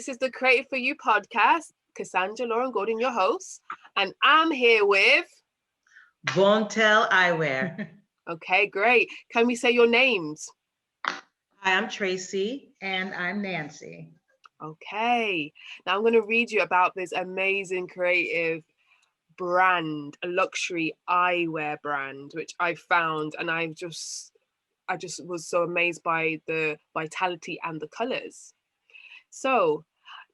This is the Creative For You podcast. Cassandra Lauren Gordon, your host, and I'm here with Vontelle Eyewear. Okay, great. Can we say your names? Hi, I'm Tracy. And I'm Nancy. Okay. Now I'm going to read you about this amazing creative brand, a luxury eyewear brand, which I found, and I just was so amazed by the vitality and the colors. So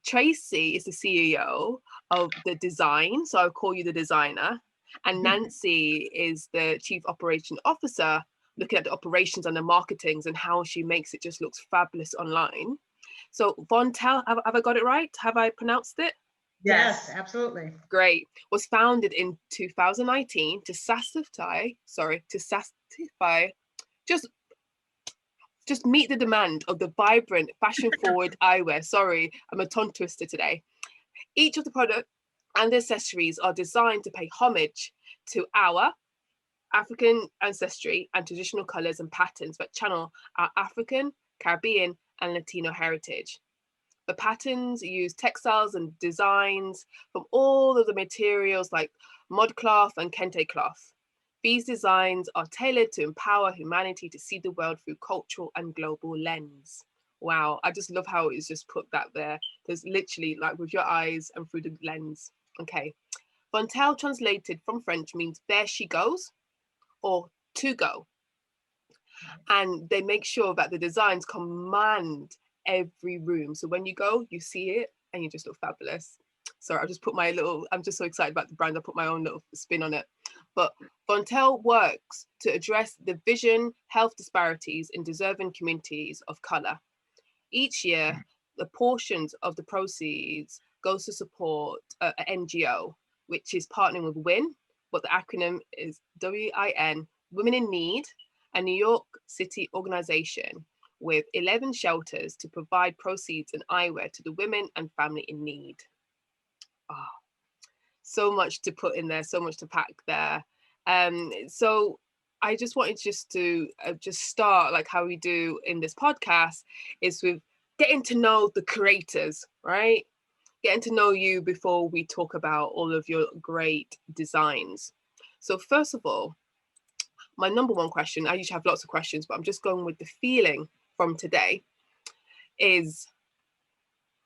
Tracy is the CEO of the design, so I'll call you the designer. And Nancy is the Chief Operation Officer, looking at the operations and the marketings and how she makes it just looks fabulous online. So Vontelle, have I got it right? Have I pronounced it? Yes, absolutely. Great. Was founded in 2019 to satisfy, just meet the demand of the vibrant, fashion-forward eyewear. Sorry, I'm a tongue twister today. Each of the product and the accessories are designed to pay homage to our African ancestry and traditional colors and patterns that channel our African, Caribbean, and Latino heritage. The patterns use textiles and designs from all of the materials like modcloth and kente cloth. These designs are tailored to empower humanity to see the world through cultural and global lens. Wow, I just love how it's just put that there. There's literally like with your eyes and through the lens. Okay. Vontelle translated from French means there she goes or to go. And they make sure that the designs command every room. So when you go, you see it and you just look fabulous. Sorry, I'm just so excited about the brand. I put my own little spin on it. But Vontelle works to address the vision health disparities in deserving communities of color. Each year, the portions of the proceeds goes to support an NGO, which is partnering with WIN, but the acronym is WIN, Women in Need, a New York City organization with 11 shelters to provide proceeds and eyewear to the women and family in need. Oh, so much to put in there, so much to pack there. So I just wanted to just start like how we do in this podcast is with getting to know the creators, right? Getting to know you before we talk about all of your great designs. So first of all, my number one question, I usually have lots of questions, but I'm just going with the feeling from today, is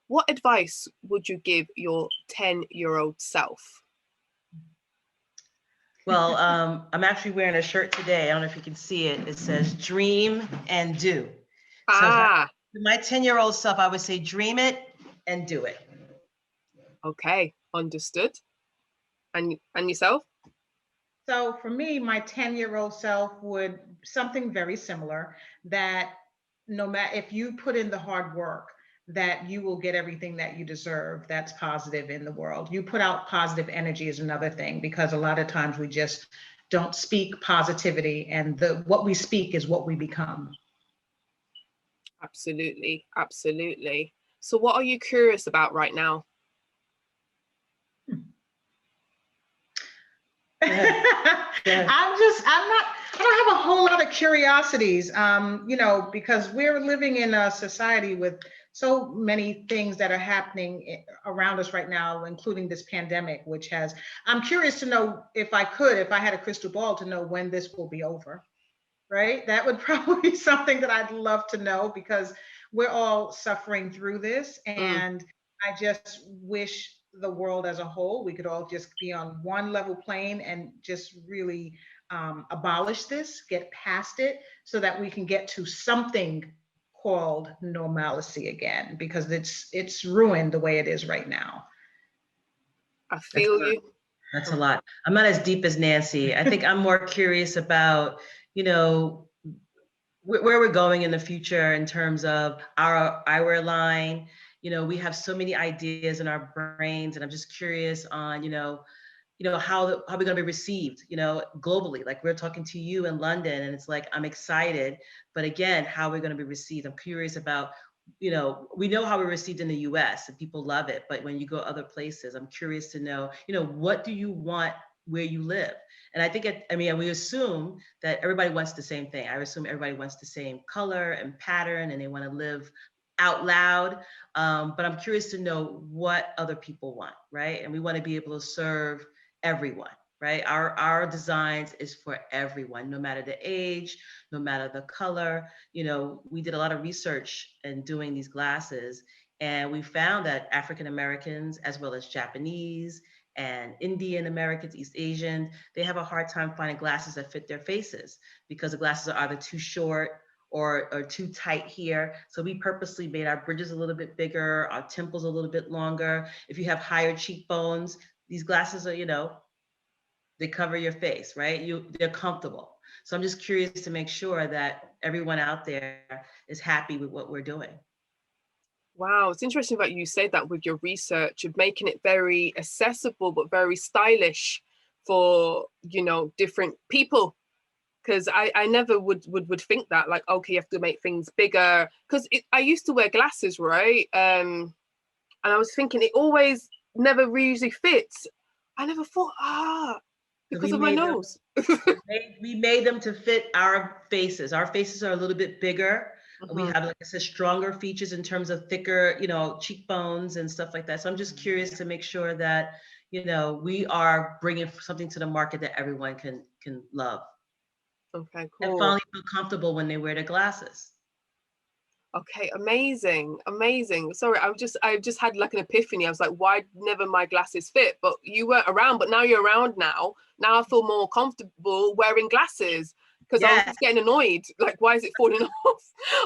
what advice would you give your 10-year-old self? Well, I'm actually wearing a shirt today. I don't know if you can see it. It says dream and do. So my 10-year-old self, I would say dream it and do it. Okay, understood. And yourself? So for me, my 10-year-old self would something very similar, that no matter if you put in the hard work, that you will get everything that you deserve that's positive in the world. You put out positive energy is another thing, because a lot of times we just don't speak positivity, and what we speak is what we become. Absolutely, absolutely. So what are you curious about right now? I don't have a whole lot of curiosities, because we're living in a society with so many things that are happening around us right now, including this pandemic, I'm curious to know if I had a crystal ball to know when this will be over, right? That would probably be something that I'd love to know, because we're all suffering through this. And I just wish the world as a whole, we could all just be on one level plane and just really abolish this, get past it, so that we can get to something called normalcy again, because it's ruined the way it is right now. I feel you. That's a lot. I'm not as deep as Nancy. I think I'm more curious about, where we're going in the future in terms of our eyewear line. We have so many ideas in our brains, and I'm just curious on, how we're going to be received, globally. Like we're talking to you in London, and it's like, I'm excited, but again, how we're going to be received. I'm curious about, we know how we're received in the US and people love it, but when you go other places, I'm curious to know, what do you want where you live? And I think we assume that everybody wants the same thing. I assume everybody wants the same color and pattern, and they want to live out loud, but I'm curious to know what other people want, right? And we want to be able to serve everyone, right? Our designs is for everyone, no matter the age, no matter the color. You know, we did a lot of research in doing these glasses, and we found that African Americans, as well as Japanese and Indian Americans, East Asian, they have a hard time finding glasses that fit their faces because the glasses are either too short or too tight here. So we purposely made our bridges a little bit bigger, our temples a little bit longer. If you have higher cheekbones, these glasses are, you know, they cover your face, right? They're comfortable. So I'm just curious to make sure that everyone out there is happy with what we're doing. Wow, it's interesting that you said that with your research of making it very accessible but very stylish for, you know, different people. Because I never would think that, like, okay, you have to make things bigger. Because I used to wear glasses, right? And I was thinking it always never really fits. I never thought, because of my nose. We made them to fit our faces. Our faces are a little bit bigger. We have, like I said, stronger features in terms of thicker, you know, cheekbones and stuff like that. So I'm just curious to make sure that, you know, we are bringing something to the market that everyone can love. Okay, And cool. finally feel comfortable when they wear their glasses. Okay, amazing, amazing. Sorry, I just had like an epiphany. I was like, why never my glasses fit? But you weren't around, but now you're around now. Now I feel more comfortable wearing glasses because I was just getting annoyed. Like, why is it falling off?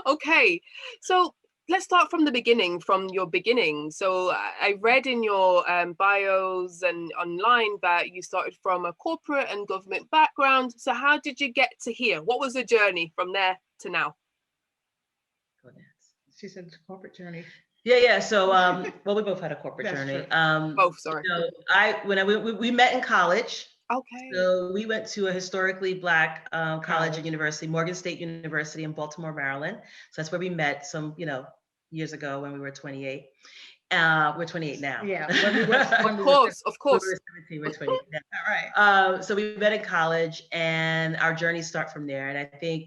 Okay, so let's start from the beginning, from your beginning. So I read in your bios and online that you started from a corporate and government background. So how did you get to here? What was the journey from there to now? She said it's a corporate journey. Yeah. So, well, we both had a corporate journey. Both, sorry. You know, we met in college. Okay. So we went to a historically Black college and university, Morgan State University in Baltimore, Maryland. So that's where we met some, you know, years ago when we were 28. We're 28 now. Yeah. Of course. When we were 17, we're 28 now. All right. So we met in college, and our journey start from there. And I think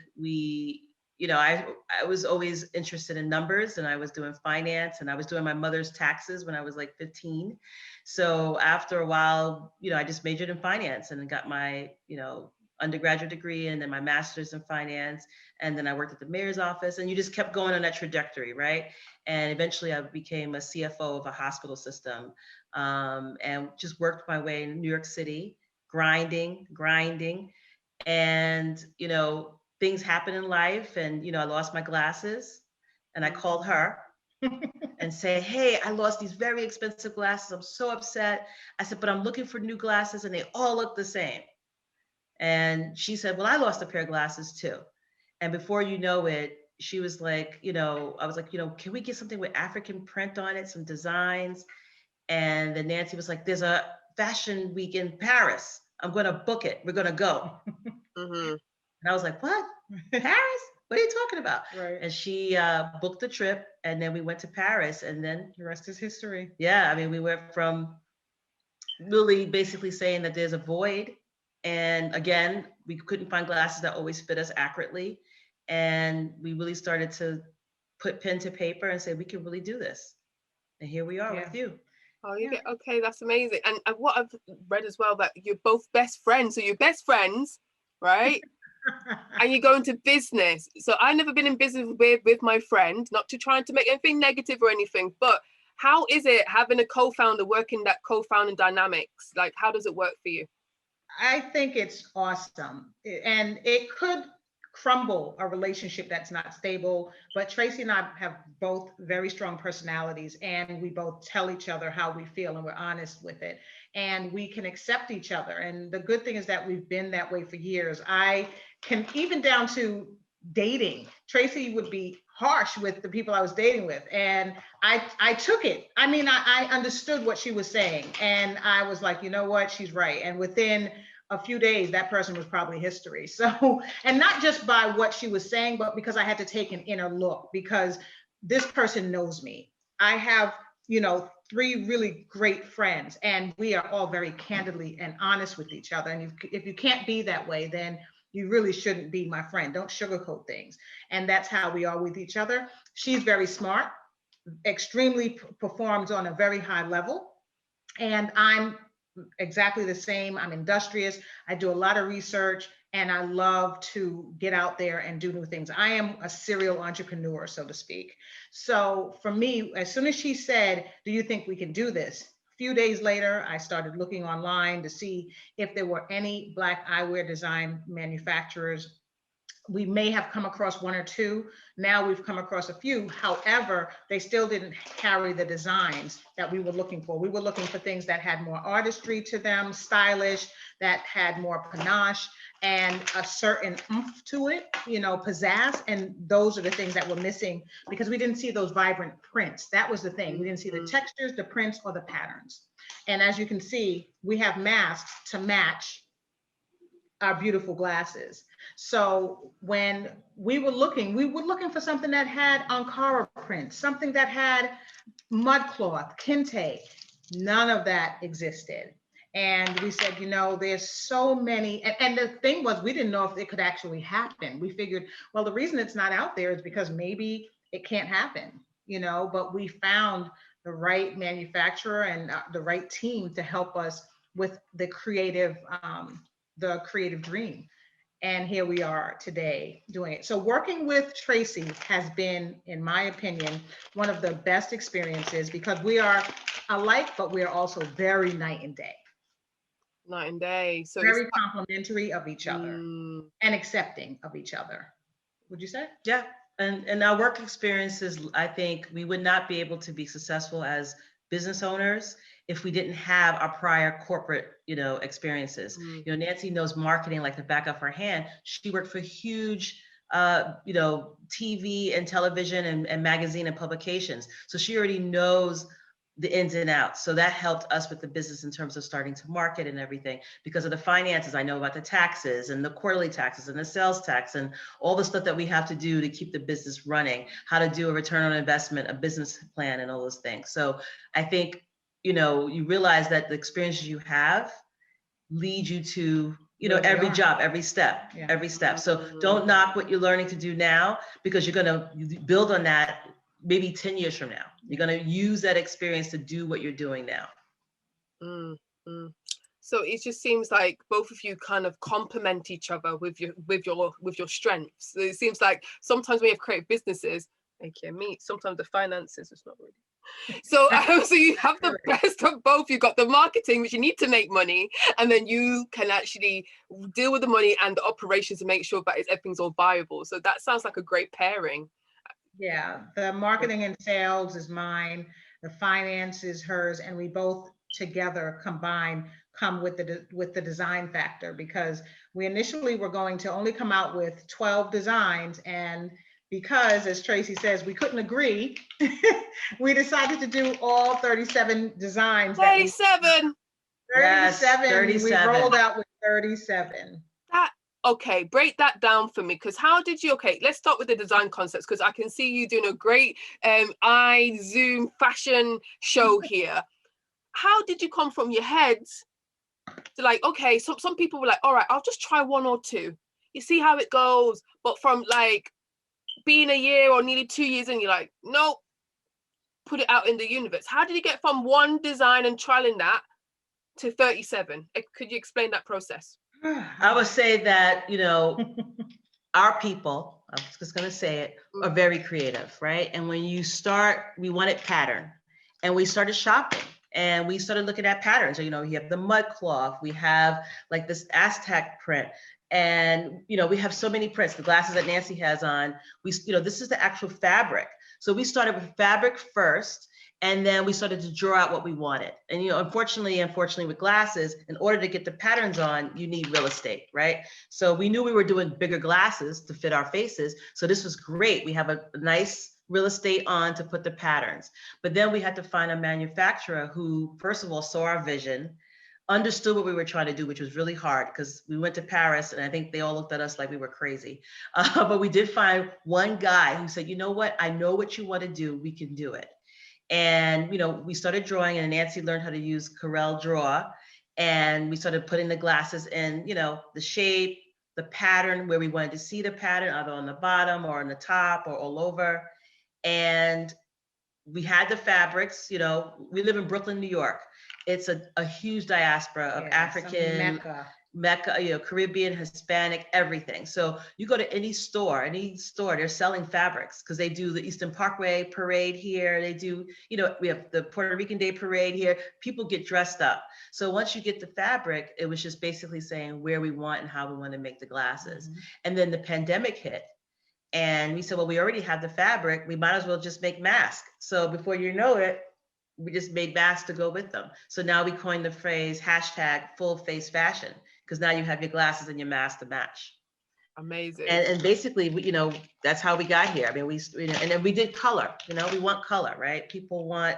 you know, I was always interested in numbers, and I was doing finance, and I was doing my mother's taxes when I was like 15. So after a while, you know, I just majored in finance and got my, you know, undergraduate degree and then my master's in finance. And then I worked at the mayor's office, and you just kept going on that trajectory, right? And eventually I became a CFO of a hospital system, and just worked my way in New York City, grinding. And, you know, things happen in life, and, you know, I lost my glasses, and I called her and say, hey, I lost these very expensive glasses. I'm so upset. I said, but I'm looking for new glasses and they all look the same. And she said, well, I lost a pair of glasses too. And before you know it, she was like, you know, I was like, you know, can we get something with African print on it, some designs? And then Nancy was like, there's a fashion week in Paris. I'm going to book it. We're going to go. And I was like, what? Paris? What are you talking about? Right. And she booked the trip, and then we went to Paris, and then the rest is history. Yeah, I mean, we went from really basically saying that there's a void, and again, we couldn't find glasses that always fit us accurately, and we really started to put pen to paper and say we can really do this, and here we are with you. Oh, okay, that's amazing. And what I've read as well, that you're both best friends. So you're best friends, right? And you go into business. So I've never been in business with my friend, not to try to make anything negative or anything, but how is it having a co-founder, working that co-founding dynamics? Like, how does it work for you? I think it's awesome. And it could crumble a relationship that's not stable, but Tracy and I have both very strong personalities, and we both tell each other how we feel, and we're honest with it, and we can accept each other. And the good thing is that we've been that way for years. I can, even down to dating, Tracy would be harsh with the people I was dating with, and I took it. I mean, I understood what she was saying, and I was like, you know what, she's right. And within a few days, that person was probably history. So, and not just by what she was saying, but because I had to take an inner look, because this person knows me. I have, you know, 3 really great friends, and we are all very candidly and honest with each other. And if you can't be that way, then you really shouldn't be my friend. Don't sugarcoat things. And that's how we are with each other. She's very smart. extremely performs on a very high level. And I'm exactly the same. I'm industrious. I do a lot of research, and I love to get out there and do new things. I am a serial entrepreneur, so to speak. So for me, as soon as she said, "Do you think we can do this?" A few days later, I started looking online to see if there were any Black eyewear design manufacturers. We may have come across one or two. Now we've come across a few. However, they still didn't carry the designs that we were looking for. We were looking for things that had more artistry to them, stylish, that had more panache and a certain oomph to it, you know, pizzazz. And those are the things that were missing because we didn't see those vibrant prints. That was the thing. We didn't see the textures, the prints, or the patterns. And as you can see, we have masks to match our beautiful glasses. So when we were looking for something that had Ankara print, something that had mud cloth, kente. None of that existed. And we said, you know, there's so many, and the thing was, we didn't know if it could actually happen. We figured, well, the reason it's not out there is because maybe it can't happen, you know, but we found the right manufacturer and the right team to help us with the creative dream. And here we are today doing it. So working with Tracy has been, in my opinion, one of the best experiences because we are alike, but we are also very night and day. Night and day. So very complimentary of each other and accepting of each other. Would you say? Yeah. And our work experiences, I think we would not be able to be successful as business owners if we didn't have our prior corporate, you know, experiences. You know, Nancy knows marketing like the back of her hand. She worked for huge, you know, TV and television and magazine and publications. So she already knows the ins and outs. So that helped us with the business in terms of starting to market and everything. Because of the finances, I know about the taxes and the quarterly taxes and the sales tax and all the stuff that we have to do to keep the business running, how to do a return on investment, a business plan, and all those things. So I think, you know, you realize that the experiences you have lead you to, you know, every job, every step, every step. So don't knock what you're learning to do now, because you're going to build on that maybe 10 years from now. You're going to use that experience to do what you're doing now. So it just seems like both of you kind of complement each other with your strengths. So it seems like sometimes we have creative businesses, aka me, sometimes the finances is not really. So so you have the best of both. You've got the marketing, which you need to make money, and then you can actually deal with the money and the operations to make sure that everything's all viable. So that sounds like a great pairing. Yeah, the marketing and sales is mine, the finance is hers, and we both together combined come with the design factor, because we initially were going to only come out with 12 designs, and because, as Tracy says, we couldn't agree, we decided to do all 37 designs. 37. 37. Yes, 37. We rolled out with 37. Okay, break that down for me, because how did you, okay, let's start with the design concepts, because I can see you doing a great Zoom fashion show here. How did you come from your head to like, okay, so some people were like, all right, I'll just try one or two, you see how it goes, but from like being a year or nearly 2 years and you're like, nope, put it out in the universe. How did you get from one design and trialing that to 37? Could you explain that process? I would say that, you know, our people, I'm just going to say it, are very creative, right? And when you start, we wanted pattern, and we started shopping and we started looking at patterns. So, you know, you have the mud cloth, we have like this Aztec print, and, you know, we have so many prints, the glasses that Nancy has on, you know, this is the actual fabric. So we started with fabric first, and then we started to draw out what we wanted. And, you know, unfortunately with glasses, in order to get the patterns on, you need real estate, right? So we knew we were doing bigger glasses to fit our faces. So this was great. We have a nice real estate on to put the patterns. But then we had to find a manufacturer who, first of all, saw our vision, understood what we were trying to do, which was really hard because we went to Paris and I think they all looked at us like we were crazy. But we did find one guy who said, you know what, I know what you want to do, we can do it. And, you know, we started drawing, and Nancy learned how to use Corel Draw, and we started putting the glasses in, you know, the shape, the pattern where we wanted to see the pattern, either on the bottom or on the top or all over. And we had the fabrics, we live in Brooklyn, New York. It's a huge diaspora of African, Mecca, Caribbean, Hispanic, everything. So you go to any store, they're selling fabrics because they do the Eastern Parkway parade here. They do, we have the Puerto Rican Day parade here. People get dressed up. So once you get the fabric, it was just basically saying where we want and how we want to make the glasses. Mm-hmm. And then the pandemic hit. And we said, well, we already have the fabric. We might as well just make masks. So before you know it, we just made masks to go with them. So now we coined the phrase #full face fashion, because now you have your glasses and your mask to match. Amazing. And basically, that's how we got here. I mean, and then we did color. We want color, right? People want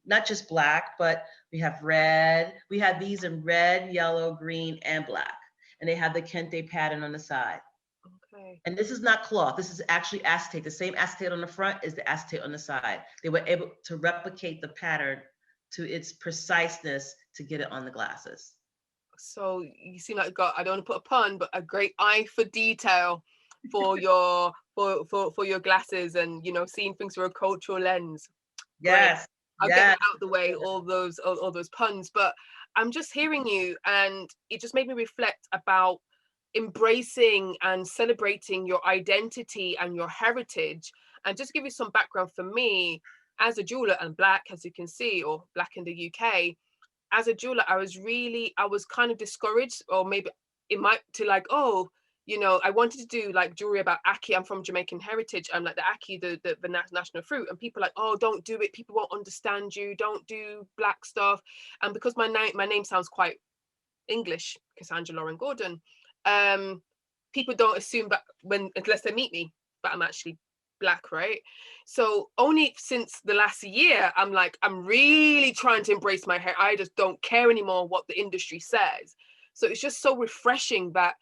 not just black, but we have red. We have these in red, yellow, green, and black. And they have the kente pattern on the side. Okay. And this is not cloth. This is actually acetate. The same acetate on the front is the acetate on the side. They were able to replicate the pattern to its preciseness to get it on the glasses. So you seem like you got, I don't want to put a pun, but a great eye for detail for your for your glasses, and seeing things through a cultural lens. Yes. Great. I'll get out of the way, all those puns. But I'm just hearing you, and it just made me reflect about embracing and celebrating your identity and your heritage. And just to give you some background, for me as a jeweler and black, as you can see, or black in the UK, as a jeweler, I was kind of discouraged, or maybe it might to like, I wanted to do like jewelry about ackee. I'm from Jamaican heritage. I'm like the ackee, the national fruit, and people are like, oh, don't do it. People won't understand you. Don't do black stuff. And because my name sounds quite English, Cassandra Lauren Gordon, people don't assume that unless they meet me, that I'm actually black, right? So only since the last year, I'm really trying to embrace my hair. I just don't care anymore what the industry says. So it's just so refreshing that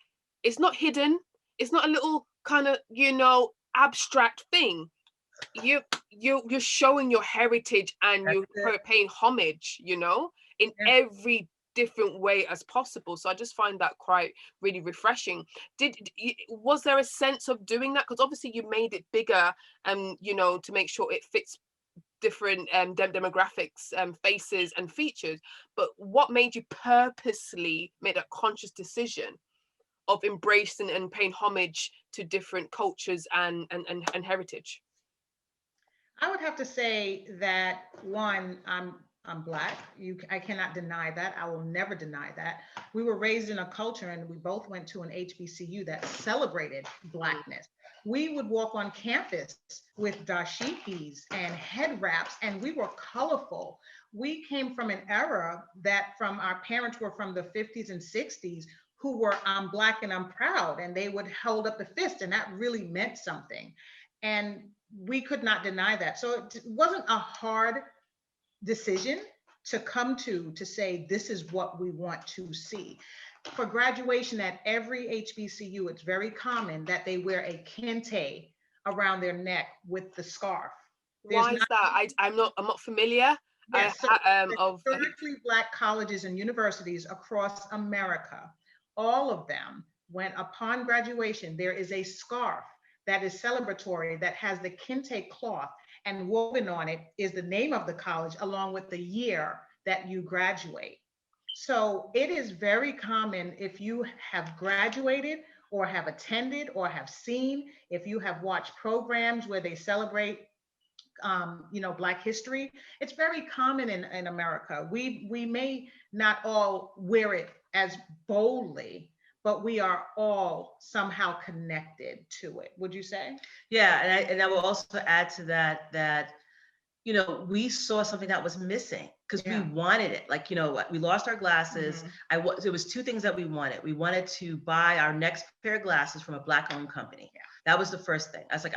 it's not hidden. It's not a little kind of, abstract thing. You're showing your heritage, and you're paying homage, in every different way as possible. So I just find that quite really refreshing. Was there a sense of doing that? Because obviously you made it bigger, to make sure it fits different demographics, faces and features. But what made you purposely make a conscious decision of embracing and paying homage to different cultures and heritage? I would have to say that, one, I'm black. I cannot deny that. I will never deny that. We were raised in a culture, and we both went to an HBCU that celebrated blackness. We would walk on campus with dashikis and head wraps, and we were colorful. We came from an era that from our parents were from the 50s and 60s, who were, I'm black and I'm proud, and they would hold up the fist, and that really meant something. And we could not deny that. So it wasn't a hard decision to come to say, this is what we want to see. For graduation at every HBCU, it's very common that they wear a kente around their neck with the scarf. Why is that? I'm not familiar. Yes, historically black colleges and universities across America, all of them, when upon graduation, there is a scarf that is celebratory, that has the kente cloth, and woven on it is the name of the college along with the year that you graduate. So it is very common, if you have graduated or have attended or have seen, if you have watched programs where they celebrate Black history, it's very common in America. We may not all wear it as boldly, but we are all somehow connected to it. Would you say? Yeah, and I will also add to that we saw something that was missing because we wanted it. Like, we lost our glasses. Mm-hmm. There was two things that we wanted. We wanted to buy our next pair of glasses from a Black-owned company. Yeah. That was the first thing. I was like,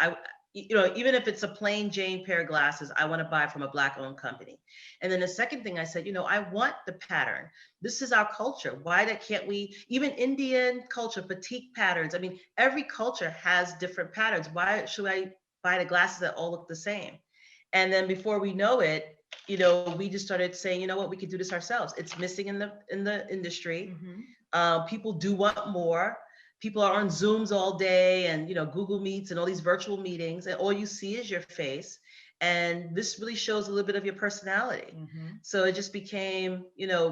even if it's a plain Jane pair of glasses, I want to buy from a Black-owned company. And then the second thing I said, I want the pattern. This is our culture. Why can't we, even Indian culture, batik patterns. I mean, every culture has different patterns. Why should I buy the glasses that all look the same? And then before we know it, we just started saying, what, we could do this ourselves. It's missing in the industry. Mm-hmm. People do want more. People are on Zooms all day and, Google Meets and all these virtual meetings, and all you see is your face. And this really shows a little bit of your personality. So it just became,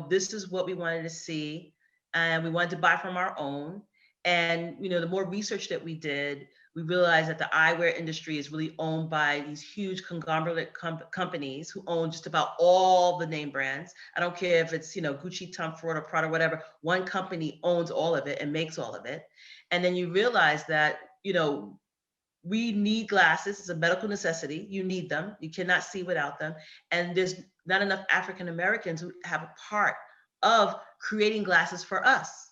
this is what we wanted to see. And we wanted to buy from our own. And, the more research that we did, we realized that the eyewear industry is really owned by these huge conglomerate companies who own just about all the name brands. I don't care if it's, Gucci, Tom Ford, or Prada, whatever. One company owns all of it and makes all of it. And then you realize that, we need glasses. It's a medical necessity. You need them. You cannot see without them. And there's not enough African Americans who have a part of creating glasses for us,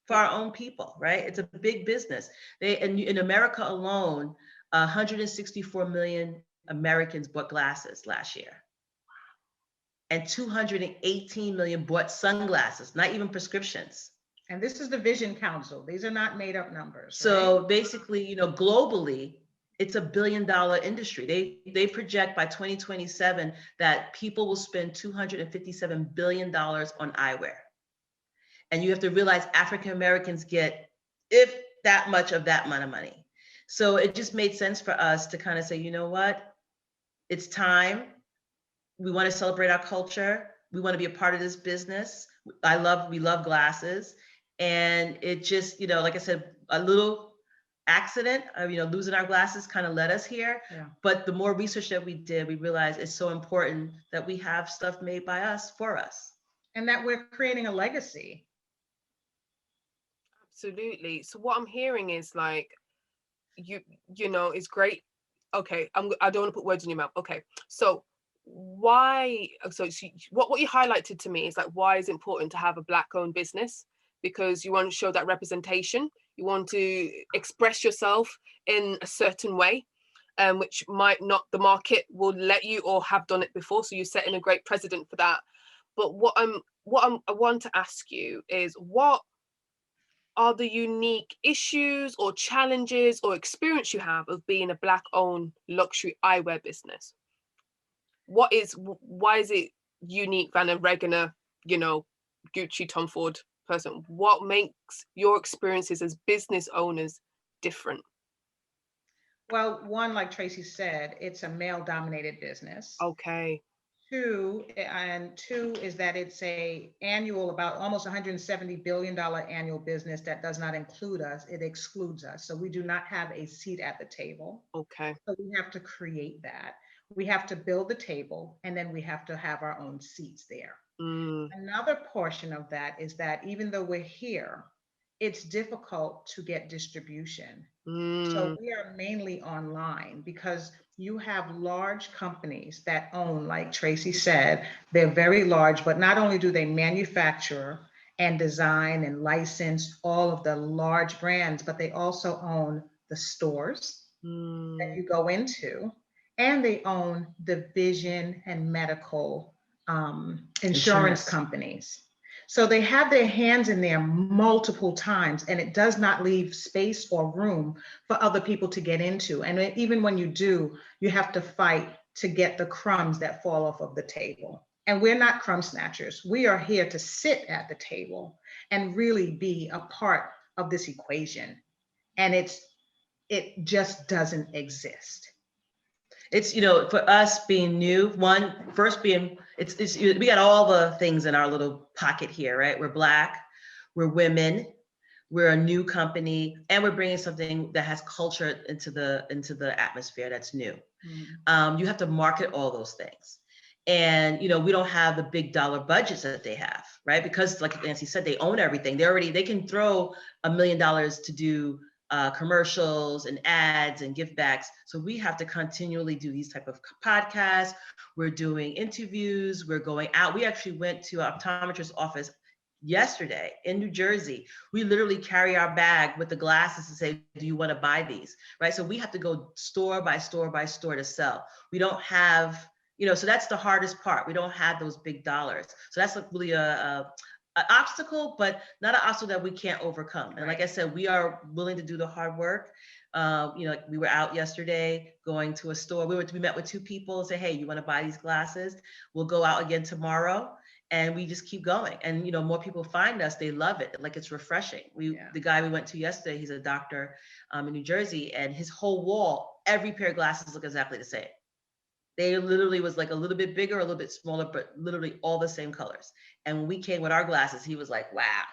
for our own people, right? It's a big business. In America alone, 164 million Americans bought glasses last year. And 218 million bought sunglasses, not even prescriptions. And this is the Vision Council. These are not made up numbers. So right? basically, globally, it's $1 billion industry. They project by 2027 that people will spend $257 billion on eyewear. And you have to realize African Americans get, if that much of that amount of money. So it just made sense for us to kind of say, you know what? It's time. We want to celebrate our culture. We want to be a part of this business. We love glasses. And it just, like I said, a little accident, losing our glasses kind of led us here. Yeah. But the more research that we did, we realized it's so important that we have stuff made by us for us. And that we're creating a legacy. Absolutely. So what I'm hearing is like, it's great. Okay, I don't want to put words in your mouth. Okay, so why? So what you highlighted to me is like, why is it important to have a Black-owned business? Because you want to show that representation. You want to express yourself in a certain way, which might not the market will let you or have done it before. So you're setting a great precedent for that. But I want to ask you is, what are the unique issues or challenges or experience you have of being a Black-owned luxury eyewear business? Why is it unique than a regular, Gucci, Tom Ford person? What makes your experiences as business owners different? Well, one, like Tracy said, it's a male-dominated business. Okay. Two is that it's a annual, about almost $170 billion annual business that does not include us. It excludes us. So we do not have a seat at the table. Okay. So we have to create that. We have to build the table, and then we have to have our own seats there. Another portion of that is that even though we're here, it's difficult to get distribution. So we are mainly online because you have large companies that own, like Tracy said, they're very large, but not only do they manufacture and design and license all of the large brands, but they also own the stores that you go into, and they own the vision and medical insurance companies. So they have their hands in there multiple times, and it does not leave space or room for other people to get into. And even when you do, you have to fight to get the crumbs that fall off of the table. And we're not crumb snatchers. We are here to sit at the table and really be a part of this equation. And it just doesn't exist. It's, for us being new, we got all the things in our little pocket here, right? We're Black, we're women, we're a new company, and we're bringing something that has culture into the atmosphere that's new. You have to market all those things. And, we don't have the big dollar budgets that they have, right? Because like Nancy said, they own everything. They can throw $1 million to do commercials and ads and gift backs. So we have to continually do these type of podcasts. We're doing interviews. We're going out. We actually went to an optometrist's office yesterday in New Jersey. We literally carry our bag with the glasses and say, do you want to buy these? Right. So we have to go store by store by store to sell. We don't have, so that's the hardest part. We don't have those big dollars. So that's like really an obstacle, but not an obstacle that we can't overcome. And like I said, we are willing to do the hard work. Like we were out yesterday going to a store. We met with two people and say, hey, you want to buy these glasses? We'll go out again tomorrow. And we just keep going. And, more people find us, they love it. Like it's refreshing. The guy we went to yesterday, he's a doctor in New Jersey, and his whole wall, every pair of glasses look exactly the same. They literally was like a little bit bigger, a little bit smaller, but literally all the same colors. And when we came with our glasses, he was like, wow,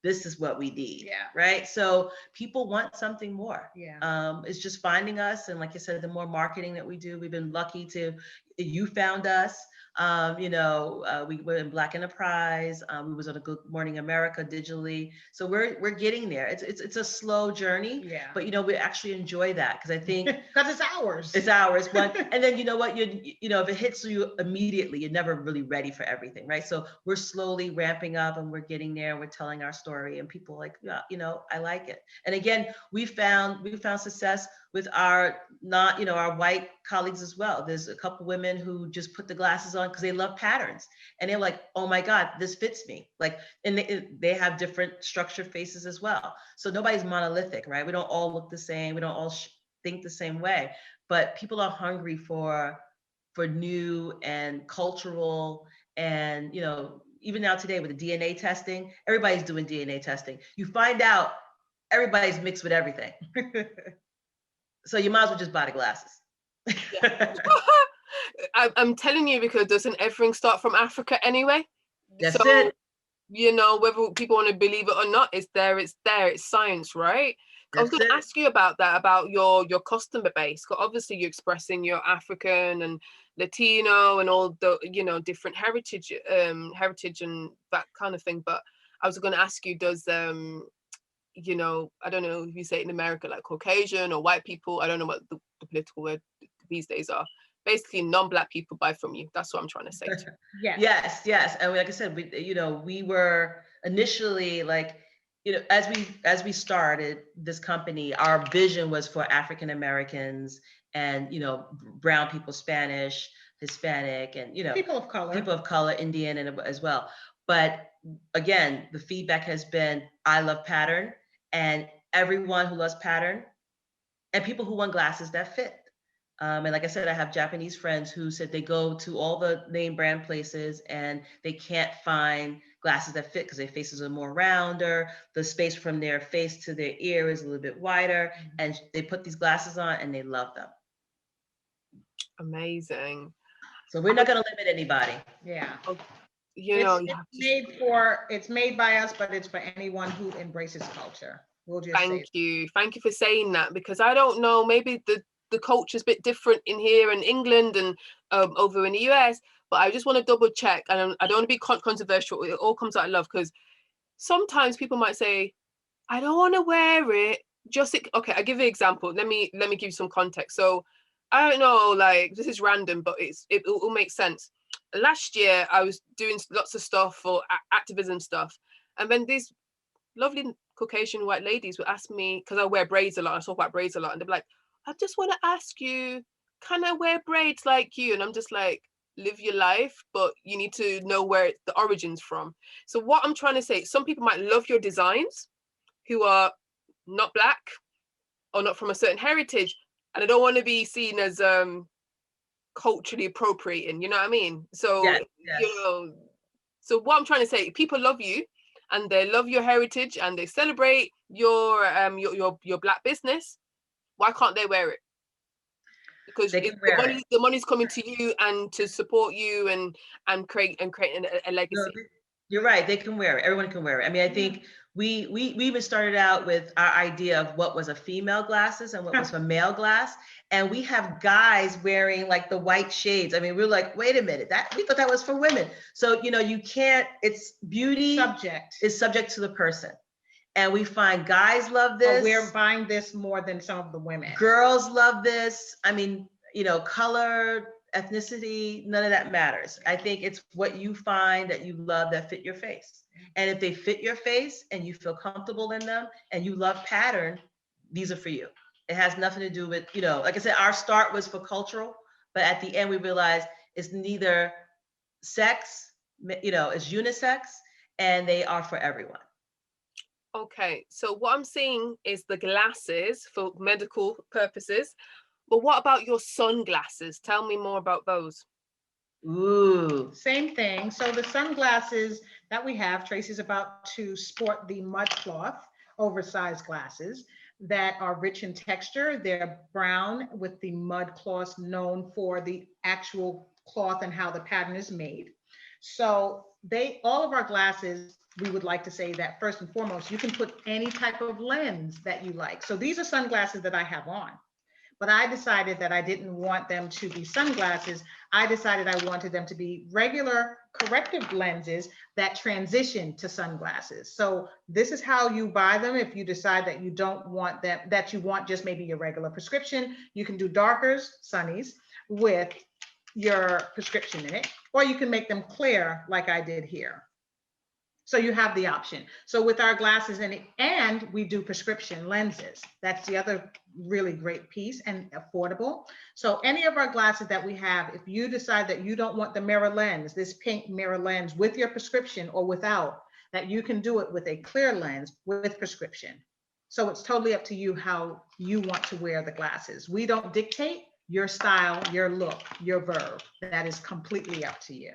this is what we need. Yeah. Right. So people want something more. Yeah. It's just finding us. And like I said, the more marketing that we do, we've been lucky to, you found us. We were in Black Enterprise. We was on a Good Morning America digitally. So we're getting there. It's a slow journey. Yeah. But we actually enjoy that because I think because it's ours. it's ours. And then you know what, if it hits you immediately, you're never really ready for everything, right? So we're slowly ramping up and we're getting there. We're telling our story, and people are like, yeah, I like it. And again, we found success with our our white colleagues as well. There's a couple women who just put the glasses on because they love patterns, and they're like, oh my God, this fits me. Like, and they have different structured faces as well. So nobody's monolithic, right? We don't all look the same. We don't all think the same way, but people are hungry for new and cultural, and even now today with the DNA testing, everybody's doing DNA testing. You find out everybody's mixed with everything. So you might as well just buy the glasses. Yeah. I'm telling you, because doesn't everything start from Africa anyway? That's so, it. Whether people want to believe it or not, it's there, it's science, right? I was going to ask you about that, about your customer base, because obviously you're expressing your African and Latino and all the, different heritage and that kind of thing. But I was going to ask you, does, I don't know if you say it in America, like Caucasian or white people, I don't know what the political word these days are. Basically, non-Black people buy from you. That's what I'm trying to say. Yes. And like I said, we were initially like, as we started this company, our vision was for African Americans and, brown people, Spanish, Hispanic, and, people of color, Indian, and as well. But again, the feedback has been, I love pattern, and everyone who loves pattern, and people who want glasses that fit. And like I said, I have Japanese friends who said they go to all the name brand places and they can't find glasses that fit because their faces are more rounder. The space from their face to their ear is a little bit wider. And they put these glasses on and they love them. Amazing. So we're not going to limit anybody. Yeah. It's made by us, but it's for anyone who embraces culture. We'll just thank you for saying that, because I don't know, maybe the culture is a bit different in here in England and over in the US, but I just want to double check, and I don't want to be controversial. It all comes out of love, because sometimes people might say, I don't want to wear it. Okay, I'll give you an example. Let me give you some context. So I don't know, like, this is random, but it will make sense. Last year I was doing lots of stuff for activism stuff, and then these lovely Caucasian white ladies would ask me, because I wear braids a lot, I talk about braids a lot, and they're like, I just want to ask you, can I wear braids like you? And I'm just like, live your life, but you need to know where the origin's from. So what I'm trying to say, some people might love your designs who are not Black or not from a certain heritage, and I don't want to be seen as culturally appropriating, you know what I mean? So yes. So what I'm trying to say, people love you and they love your heritage and they celebrate your Black business. Why can't they wear it? Because the money's coming to you and to support you and create a legacy. No, you're right. They can wear it. Everyone can wear it. I mean, I think we even started out with our idea of what was a female glasses and what was a male glass. And we have guys wearing like the white shades. I mean, we're like, wait a minute, we thought that was for women. So, you can't, it's beauty is subject to the person. And we find guys love this. But we're buying this more than some of the women. Girls love this. I mean, color, ethnicity, none of that matters. I think it's what you find that you love that fit your face. And if they fit your face and you feel comfortable in them and you love pattern, these are for you. It has nothing to do with, like I said, our start was for cultural, but at the end we realized it's neither sex, it's unisex, and they are for everyone. Okay, so what I'm seeing is the glasses for medical purposes, but what about your sunglasses? Tell me more about those. Ooh, same thing. So the sunglasses that we have, Tracy's about to sport the mud cloth oversized glasses. that are rich in texture. They're brown with the mud cloth, known for the actual cloth and how the pattern is made. So all of our glasses, we would like to say that first and foremost, you can put any type of lens that you like. So these are sunglasses that I have on, but I decided that I didn't want them to be sunglasses. I decided I wanted them to be regular corrective lenses that transition to sunglasses. So this is how you buy them. If you decide that you don't want them, that you want just maybe your regular prescription, you can do darkers, sunnies, with your prescription in it, or you can make them clear like I did here. So you have the option. So with our glasses, and we do prescription lenses. That's the other really great piece, and affordable. So any of our glasses that we have, if you decide that you don't want the mirror lens, this pink mirror lens with your prescription or without, that you can do it with a clear lens with prescription. So it's totally up to you how you want to wear the glasses. We don't dictate your style, your look, your verve. That is completely up to you.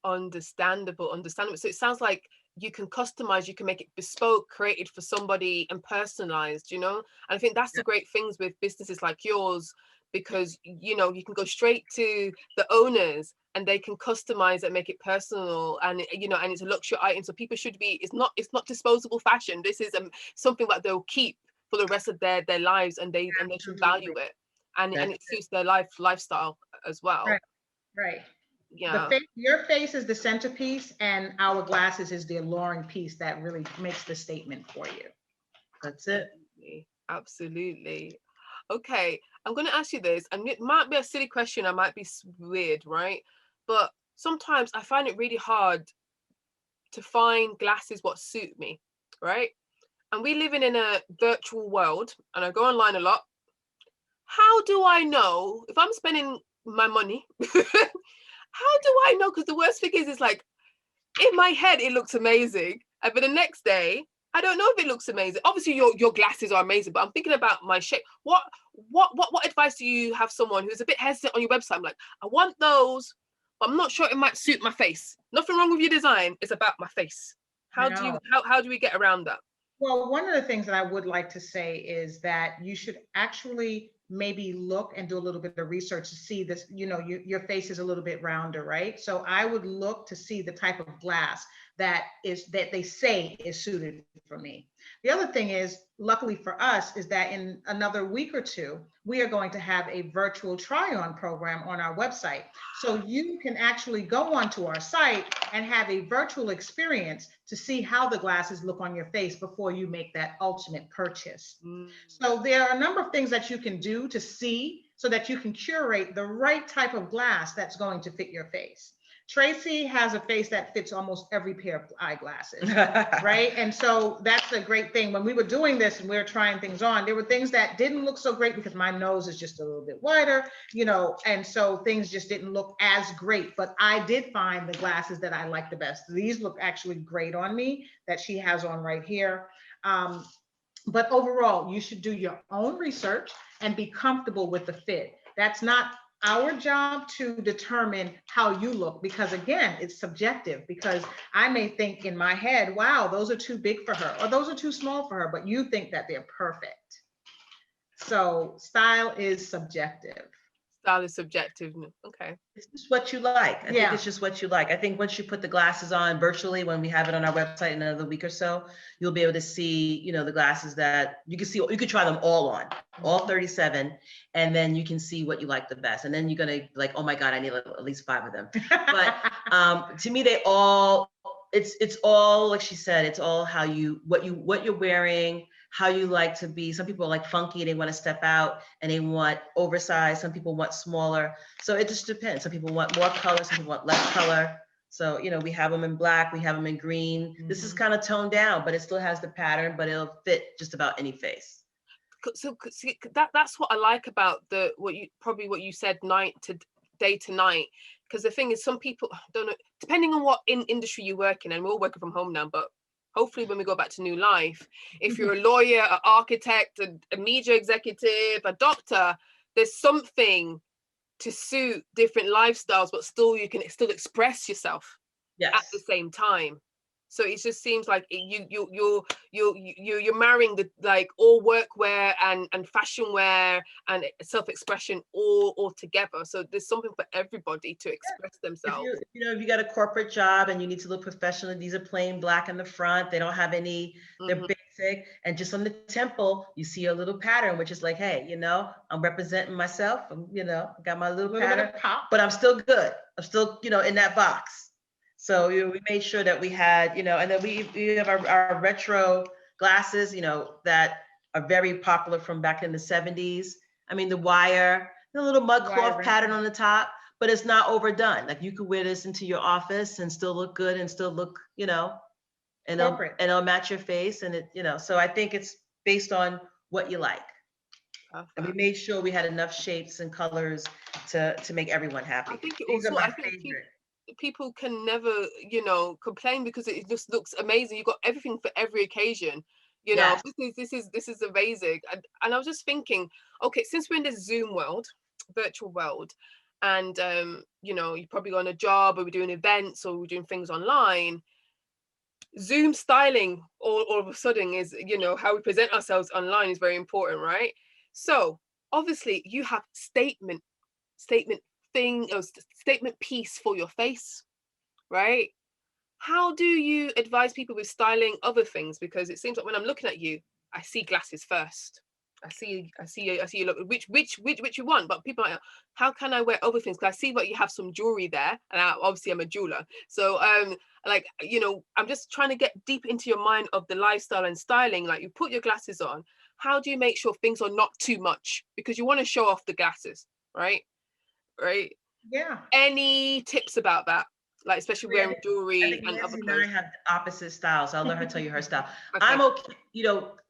Understandable. So it sounds like you can customize, you can make it bespoke, created for somebody, and personalized, you know. And I think that's the great things with businesses like yours, because you know, you can go straight to the owners and they can customize it, make it personal, and you know, and it's a luxury item, so people should be, it's not disposable fashion. This is something that they'll keep for the rest of their lives, and they should value it, and it suits their lifestyle as well. Right. Yeah. Your face is the centerpiece, and our glasses is the alluring piece that really makes the statement for you. That's it. Absolutely. Okay, I'm going to ask you this, and it might be a silly question, I might be weird, right? But sometimes I find it really hard to find glasses what suit me, right? And we live in a virtual world, and I go online a lot. How do I know if I'm spending my money? How do I know? Because the worst thing is like, in my head, it looks amazing. But the next day, I don't know if it looks amazing. Obviously, your glasses are amazing, but I'm thinking about my shape. What advice do you have someone who's a bit hesitant on your website? I'm like, I want those, but I'm not sure it might suit my face. Nothing wrong with your design. It's about my face. How do we get around that? Well, one of the things that I would like to say is that you should actually maybe look and do a little bit of research to see this, you know, your face is a little bit rounder, right? So I would look to see the type of glass that they say is suited for me. The other thing is, luckily for us, is that in another week or two, we are going to have a virtual try-on program on our website. So you can actually go onto our site and have a virtual experience to see how the glasses look on your face before you make that ultimate purchase. So there are a number of things that you can do to see so that you can curate the right type of glass that's going to fit your face. Tracy has a face that fits almost every pair of eyeglasses, right? And so that's a great thing. When we were doing this and we were trying things on, there were things that didn't look so great because my nose is just a little bit wider, you know, and so things just didn't look as great. But I did find the glasses that I like the best. These look actually great on me, that she has on right here. But overall, you should do your own research and be comfortable with the fit. That's not our job to determine how you look, because again, it's subjective, because I may think in my head, wow, those are too big for her, or those are too small for her, but you think that they're perfect. So style is subjective. Style is subjective. Okay. It's just what you like. I think it's just what you like. I think once you put the glasses on virtually, when we have it on our website in another week or so, you'll be able to see, you know, the glasses that you can see. You could try them all on, all 37, and then you can see what you like the best. And then you're gonna be like, oh my God, I need at least 5 of them. But to me, they all, it's all, like she said, it's all how what you're wearing, how you like to be. Some people are like funky, they want to step out and they want oversized. Some people want smaller. So it just depends. Some people want more color, some people want less color. So, you know, we have them in black, we have them in green. This is kind of toned down, but it still has the pattern, but it'll fit just about any face. So that's what I like about what you said, day to night. Because the thing is, some people don't know, depending on what industry you work in, and we're all working from home now, but hopefully when we go back to new life, if you're a lawyer, an architect, a media executive, a doctor, there's something to suit different lifestyles, but still you can still express yourself at the same time. So it just seems like you're marrying the like all workwear and fashion wear and self-expression all together. So there's something for everybody to express If themselves. if you got a corporate job and you need to look professional, these are plain black in the front. They don't have any, they're basic. And just on the temple, you see a little pattern, which is like, hey, I'm representing myself. Got my little pattern, but I'm still good. I'm still, in that box. So we made sure that we had, and then we have our retro glasses, that are very popular from back in the 70s. I mean, the wire, the little mud cloth pattern on the top, but it's not overdone. Like you could wear this into your office and still look good and still look, and it'll match your face. And so I think it's based on what you like. And we made sure we had enough shapes and colors to make everyone happy. I think These are my think favorite. people can never, complain because it just looks amazing. You've got everything for every occasion. Yes. This is amazing. And I was just thinking, okay, since we're in this Zoom world, virtual world, and you're probably on a job or we're doing events or we're doing things online. Zoom styling all of a sudden is, how we present ourselves online is very important, right? So obviously you have statement piece for your face, right? How do you advise people with styling other things? Because it seems like when I'm looking at you, I see glasses first. I see you look which you want, but people are like, how can I wear other things? Because I see that you have some jewelry there, and obviously I'm a jeweler. So I'm just trying to get deep into your mind of the lifestyle and styling. Like you put your glasses on, how do you make sure things are not too much? Because you want to show off the glasses, right? Right? Yeah. Any tips about that? Like especially wearing jewelry I think and other Nancy clothes. and I have opposite styles. So I'll let her tell you her style. Okay. I'm okay,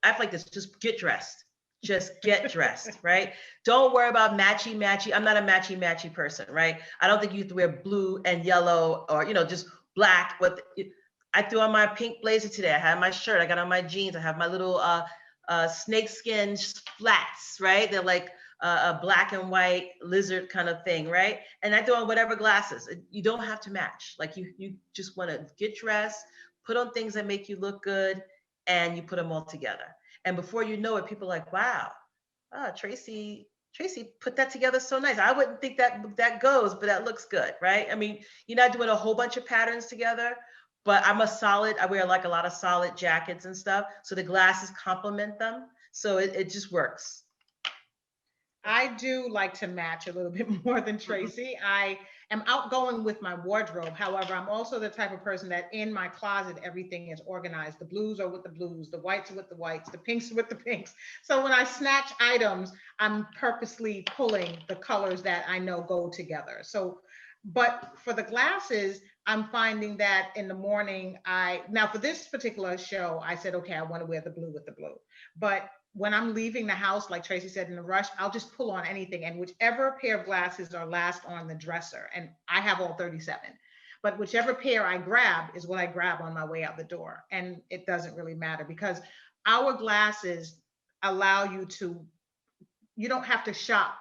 I feel like this, just get dressed. Just get dressed, right? Don't worry about matchy. I'm not a matchy person, right? I don't think you have to wear blue and yellow or, just black. I threw on my pink blazer today. I had my shirt. I got on my jeans. I have my little snakeskin flats, right? They're like a black and white lizard kind of thing, right? And I throw on whatever glasses. You don't have to match. Like you just want to get dressed, put on things that make you look good, and you put them all together. And before you know it, people are like, wow, Tracy put that together so nice. I wouldn't think that goes, but that looks good, right? I mean, you're not doing a whole bunch of patterns together, but I wear like a lot of solid jackets and stuff. So the glasses complement them. So it just works. I do like to match a little bit more than Tracy. I am outgoing with my wardrobe. However, I'm also the type of person that in my closet, everything is organized. The blues are with the blues, the whites are with the whites, the pinks are with the pinks. So when I snatch items, I'm purposely pulling the colors that I know go together. So, but for the glasses, I'm finding that in the morning, now for this particular show, I said, okay, I want to wear the blue with the blue. But when I'm leaving the house, like Tracy said, in a rush, I'll just pull on anything. And whichever pair of glasses are last on the dresser, and I have all 37, but whichever pair I grab is what I grab on my way out the door. And it doesn't really matter because our glasses allow you don't have to shop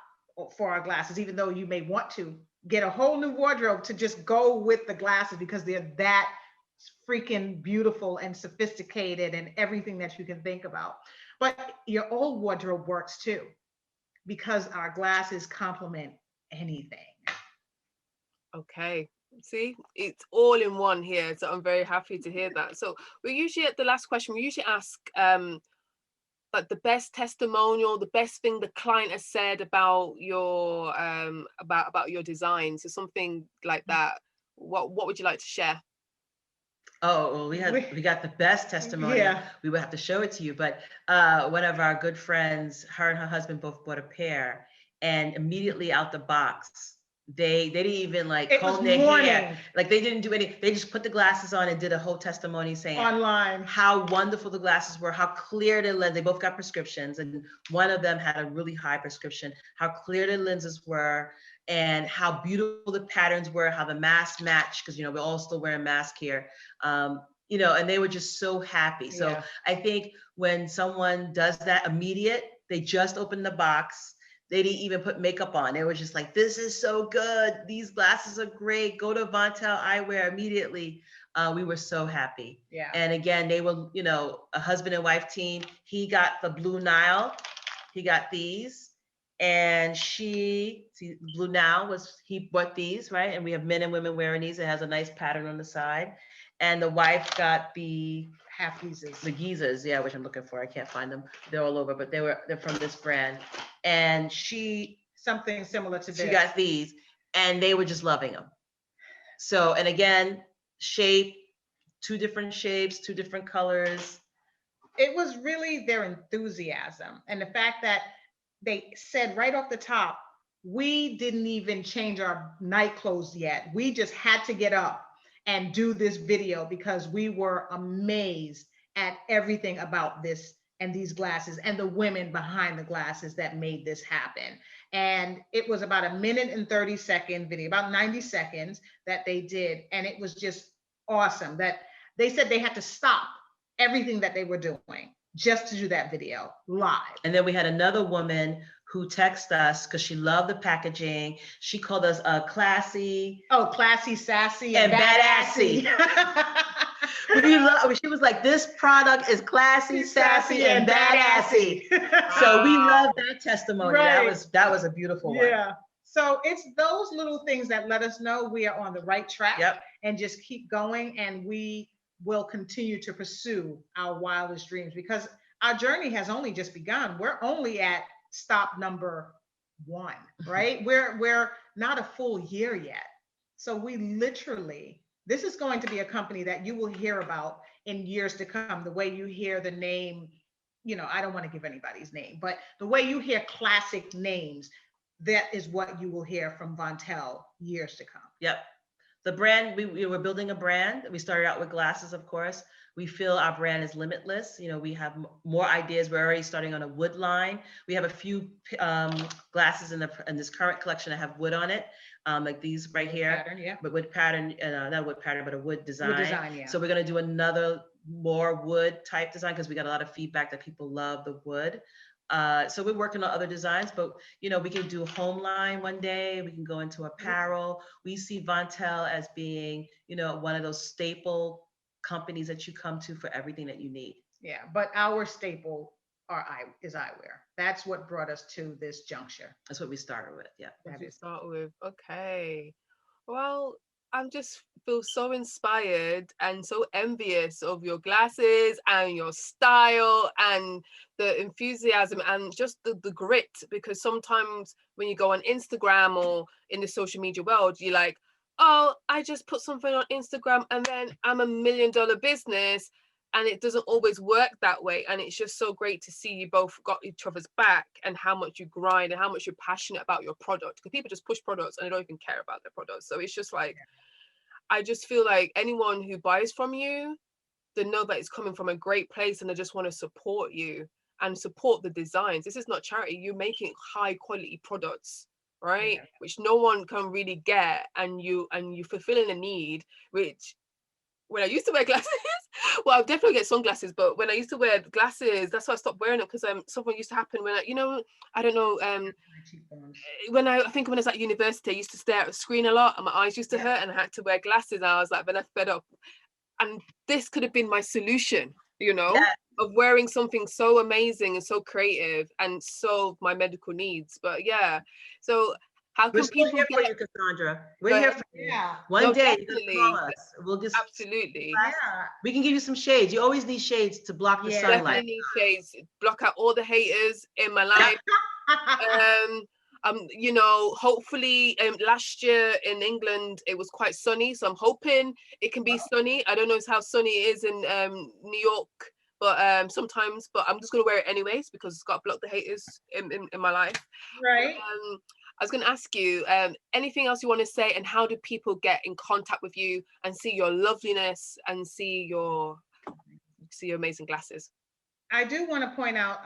for our glasses, even though you may want to get a whole new wardrobe to just go with the glasses because they're that freaking beautiful and sophisticated and everything that you can think about. But your old wardrobe works too, because our glasses complement anything. Okay. See, it's all in one here. So I'm very happy to hear that. So we usually at the last question, we usually ask like the best testimonial, the best thing the client has said about your about your design. So something like that. What would you like to share? Oh, well, we got the best testimonial. Yeah. We would have to show it to you, but one of our good friends, her and her husband both bought a pair, and immediately out the box, they didn't even like comb their hair. Like they didn't do any. They just put the glasses on and did a whole testimony saying online how wonderful the glasses were, how clear their lens. They both got prescriptions, and one of them had a really high prescription. How clear their lenses were, and how beautiful the patterns were, how the masks match, because we're all still wearing masks here. And they were just so happy. So yeah. I think when someone does that immediate, they just opened the box. They didn't even put makeup on. They were just like, this is so good. These glasses are great. Go to Vontelle Eyewear immediately. We were so happy. Yeah. And again, they were, you know, a husband and wife team. He got the Blue Nile. He got these. And Blue Nile he bought these, right? And we have men and women wearing these. It has a nice pattern on the side. And the wife got the half Gizas. The Gizas, yeah, which I'm looking for. I can't find them. They're all over, but they're from this brand. And something similar to this. She got these, and they were just loving them. So, and again, shape, 2 different shapes, 2 different colors. It was really their enthusiasm and the fact that they said right off the top, we didn't even change our night clothes yet. We just had to get up and do this video because we were amazed at everything about this and these glasses and the women behind the glasses that made this happen. And it was about 1:30 video, about 90 seconds that they did. And it was just awesome that they said they had to stop everything that they were doing just to do that video live. And then we had another woman who texted us because she loved the packaging. She called us classy. Oh, classy, sassy, and badassy. She was like, this product is classy, sassy, and badassy. So we love that testimony. Right. That was a beautiful one. Yeah. So it's those little things that let us know we are on the right track. Yep. And just keep going. And we will continue to pursue our wildest dreams because our journey has only just begun. We're only at stop number 1, right? We're not a full year yet. So we literally, this is going to be a company that you will hear about in years to come. The way you hear the name, you know, I don't want to give anybody's name, but the way you hear classic names, that is what you will hear from Vontelle years to come. Yep. The brand, we were building a brand. We started out with glasses, of course. We feel our brand is limitless. You know, we have more ideas. We're already starting on a wood line. We have a few glasses in this current collection that have wood on it, like these right here. Pattern, yeah. But wood pattern, not wood pattern, but a wood design. Wood design, yeah. So we're going to do another more wood type design because we got a lot of feedback that people love the wood. So we're working on other designs, but you know, we can do home line one day. We can go into apparel. We see Vontelle as being, you know, one of those staple companies that you come to for everything that you need. Yeah, but our staple is eyewear. That's what brought us to this juncture. That's what we started with. Yeah. That's what we start with. Okay. Well, I just feel so inspired and so envious of your glasses and your style and the enthusiasm and just the grit, because sometimes when you go on Instagram or in the social media world, you're like, oh, I just put something on Instagram and then I'm $1 million business, and it doesn't always work that way. And it's just so great to see you both got each other's back and how much you grind and how much you're passionate about your product, because people just push products and they don't even care about their products. So it's just like, I just feel like anyone who buys from you, they know that it's coming from a great place and they just want to support you and support the designs. This is not charity. You're making high quality products, right? Yeah. Which no one can really get, and you're fulfilling a need, which when I used to wear glasses, well, I definitely get sunglasses, but when I used to wear glasses, that's why I stopped wearing them, because something used to happen when I don't know, when I think when I was at university, I used to stare at the screen a lot and my eyes used to hurt and I had to wear glasses, and I was like, then I fed up. And this could have been my solution, of wearing something so amazing and so creative and solve my medical needs. But yeah, so how can people here for you, Cassandra? We're here for you. One day, you call us. We'll just absolutely. We can give you some shades. You always need shades to block the sunlight. Definitely need shades. Block out all the haters in my life. Hopefully last year in England it was quite sunny, so I'm hoping it can be sunny. I don't know how sunny it is in New York, but sometimes, but I'm just gonna wear it anyways because it's got to block the haters in my life. Right. I was going to ask you, anything else you want to say, and how do people get in contact with you and see your loveliness and see your amazing glasses? I do want to point out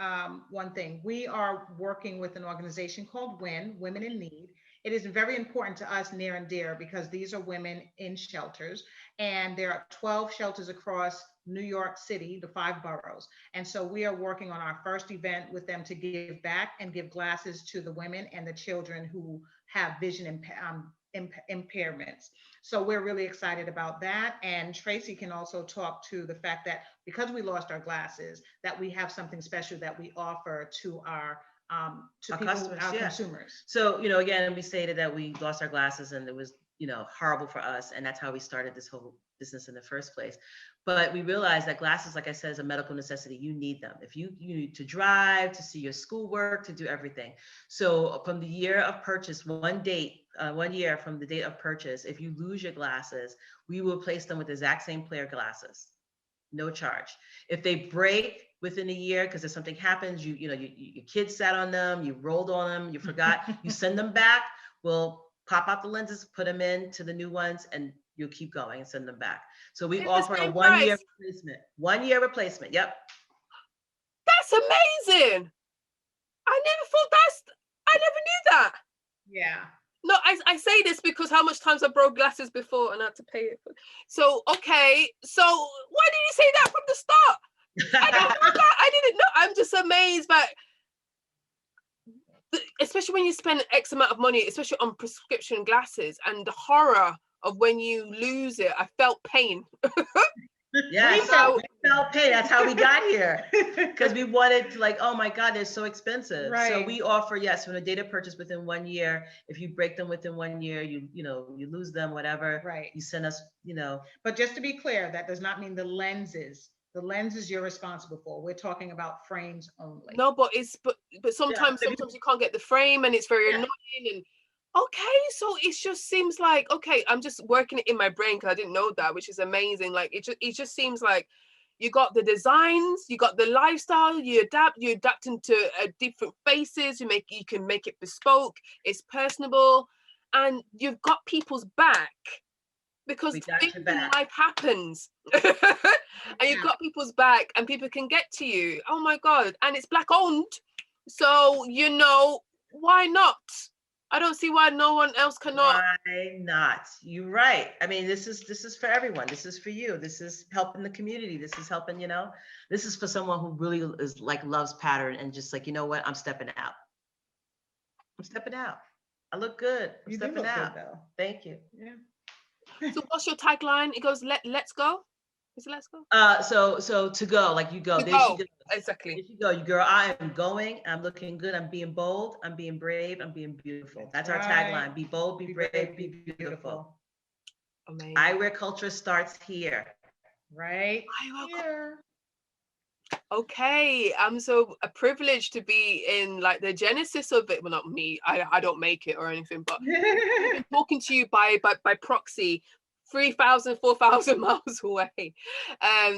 one thing. We are working with an organization called WIN, Women in Need. It is very important to us, near and dear, because these are women in shelters, and there are 12 shelters across New York City, the 5 boroughs. And so we are working on our first event with them to give back and give glasses to the women and the children who have vision impairments. So we're really excited about that. And Tracy can also talk to the fact that because we lost our glasses, that we have something special that we offer to our people, customers, our yeah. consumers. So, again, we stated that we lost our glasses and it was, horrible for us. And that's how we started this whole business in the first place. But we realized that glasses, like I said, is a medical necessity. You need them. If you need to drive, to see your schoolwork, to do everything. So from the year of purchase, 1 year from the date of purchase, if you lose your glasses, we will replace them with the exact same Flair glasses. No charge. If they break within a year because if something happens, your kids sat on them, you rolled on them, you forgot, you send them back, we'll pop out the lenses, put them into the new ones, and you'll keep going and send them back. So we offer a 1 year replacement. 1 year replacement. Yep. That's amazing. I never knew that. Yeah. No, I say this because how much times I broke glasses before and I had to pay it. So, okay. So why did you say that from the start? I didn't know. I'm just amazed by, especially when you spend X amount of money, especially on prescription glasses, and the horror of when you lose it. I felt pain. Yeah, we felt pain. That's how we got here, because we wanted to, oh my God, they're so expensive. Right. So we offer, yes, from the date of purchase within 1 year. If you break them within 1 year, you lose them, whatever. Right. You send us, But just to be clear, that does not mean the lenses you're responsible for. We're talking about frames only. No, but sometimes you can't get the frame, and it's very annoying. And okay, so it just seems like, okay, I'm just working it in my brain because I didn't know that, which is amazing. Like it just seems like you got the designs, you got the lifestyle, you adapt into different faces, you can make it bespoke, it's personable, and you've got people's back because life happens. And you've got people's back and people can get to you. Oh my God. And it's Black owned. So, why not? I don't see why no one else cannot. Why not? You're right. I mean, this is for everyone. This is for you. This is helping the community. This is helping, this is for someone who really is loves pattern and just you know what? I'm stepping out. I'm stepping out. I look good. I'm stepping out. Good, though. Thank you. Yeah. So what's your tagline? It goes, let's go. Is it let's go? So to go, you go. There she goes. Exactly. There you go. You girl, I am going. I'm looking good. I'm being bold. I'm being brave. I'm being beautiful. That's our tagline. Be bold, be brave, be beautiful. Amazing. Eyewear culture starts here. Right here. Okay, I'm so privileged to be in the genesis of it. Well, not me. I don't make it or anything, but talking to you by proxy, 3,000, 4,000 miles away,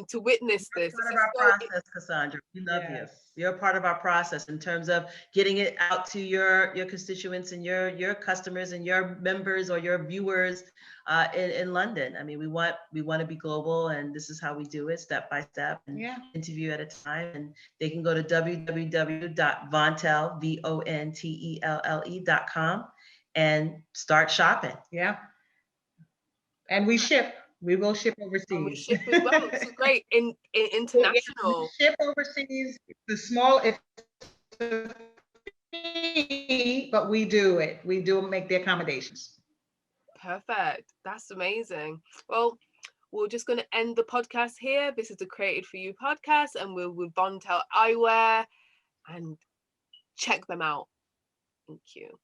to witness this. Part of our process, Cassandra. We love you. You're a part of our process in terms of getting it out to your constituents and your customers and your members or your viewers in London. I mean, we want to be global, and this is how we do it, step by step, and interview at a time. And they can go to www.vontelle.com and start shopping. Yeah. And we ship. We will ship overseas. And we ship as well. This is great. In international. We ship overseas. It's small. It's but we do it. We do make the accommodations. Perfect. That's amazing. Well, we're just going to end the podcast here. This is the Created For You podcast, and we're with Vontelle Eyewear, and check them out. Thank you.